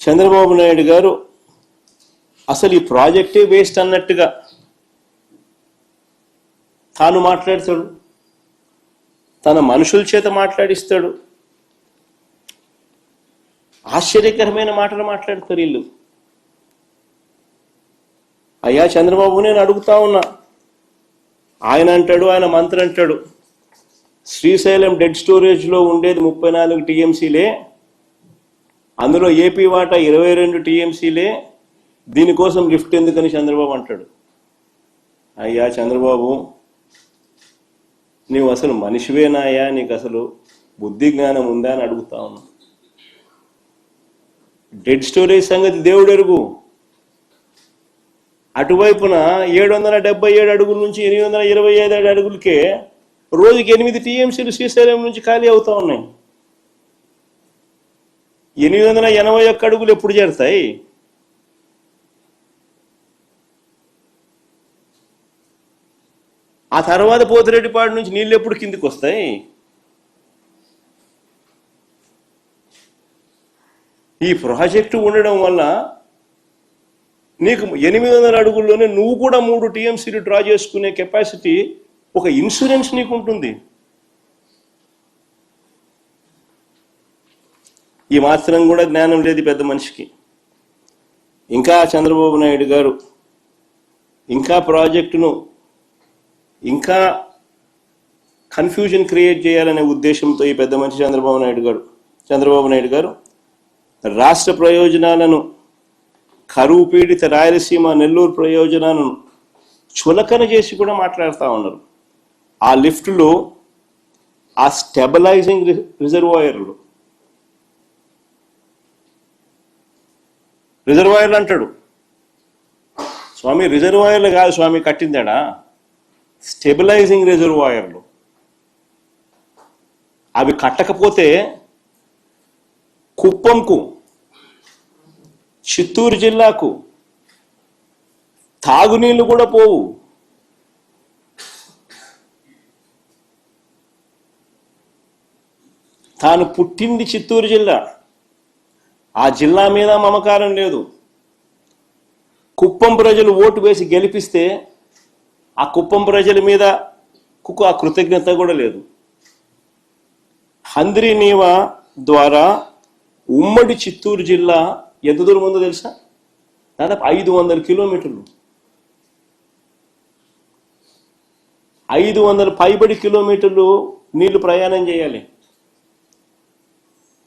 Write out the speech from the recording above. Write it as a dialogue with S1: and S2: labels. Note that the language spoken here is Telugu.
S1: చంద్రబాబు నాయుడు గారు అసలు ఈ ప్రాజెక్టే వేస్ట్ అన్నట్టుగా తాను మాట్లాడతాడు, తన మనుషుల చేత మాట్లాడిస్తాడు. ఆశ్చర్యకరమైన మాటలు మాట్లాడతారు వీళ్ళు. అయ్యా చంద్రబాబు, నేను అడుగుతా ఉన్నా, ఆయన అంటాడు, ఆయన మంత్రి అంటాడు, శ్రీశైలం డెడ్ స్టోరేజ్లో ఉండేది 34 టీఎంసీలే, అందులో ఏపీ వాటా 22 టీఎంసీలే, దీనికోసం లిఫ్ట్ ఎందుకని చంద్రబాబు అంటాడు. అయ్యా చంద్రబాబు, నీవు అసలు మనిషివేనాయా? నీకు అసలు బుద్ధి జ్ఞానం ఉందా అని అడుగుతా ఉన్నా. డెడ్ స్టోరేజ్ సంగతి దేవుడు ఎరుగు. అటువైపున 777 అడుగుల నుంచి 825 అడుగులకే రోజుకి 8 టీఎంసీలు శ్రీశైలం నుంచి ఖాళీ అవుతా ఉన్నాయి. 881 అడుగులు ఎప్పుడు చేరుతాయి? ఆ తర్వాత పోతిరెడ్డిపాడు నుంచి నీళ్ళు ఎప్పుడు కిందికి వస్తాయి? ఈ ప్రాజెక్టు ఉండడం వల్ల నీకు 800 అడుగుల్లోనే నువ్వు కూడా 3 టీఎంసీలు డ్రా చేసుకునే కెపాసిటీ, ఒక ఇన్సూరెన్స్ నీకు ఉంటుంది. ఈ మాత్రం కూడా జ్ఞానం లేదు పెద్ద మనిషికి. ఇంకా చంద్రబాబు నాయుడు గారు ఇంకా ప్రాజెక్టును ఇంకా కన్ఫ్యూజన్ క్రియేట్ చేయాలనే ఉద్దేశంతో ఈ పెద్ద మనిషి చంద్రబాబు నాయుడు గారు రాష్ట్ర ప్రయోజనాలను, కరువు పీడిత రాయలసీమ నెల్లూరు ప్రయోజనాలను చులకన చేసి కూడా మాట్లాడుతూ ఉన్నారు. ఆ లిఫ్ట్లో ఆ స్టెబిలైజింగ్ రిజర్వాయర్లు అంటాడు. స్వామి, రిజర్వాయర్లు కాదు స్వామి కట్టిందాడా, స్టెబిలైజింగ్ రిజర్వాయర్లు. అవి కట్టకపోతే కుప్పంకు, చిత్తూరు జిల్లాకు తాగునీళ్లు కూడా పోవు. తాను పుట్టింది చిత్తూరు జిల్లా, ఆ జిల్లా మీద మమకారం లేదు. కుప్పం ప్రజలు ఓటు వేసి గెలిపిస్తే ఆ కుప్పం ప్రజల మీద ఆ కృతజ్ఞత కూడా లేదు. హంద్రీ నీవా ద్వారా ఉమ్మడి చిత్తూరు జిల్లా ఎంత దూరం ఉందో తెలుసా? దాదాపు 500 కిలోమీటర్లు, 500 పైబడి కిలోమీటర్లు నీళ్లు ప్రయాణం చేయాలి.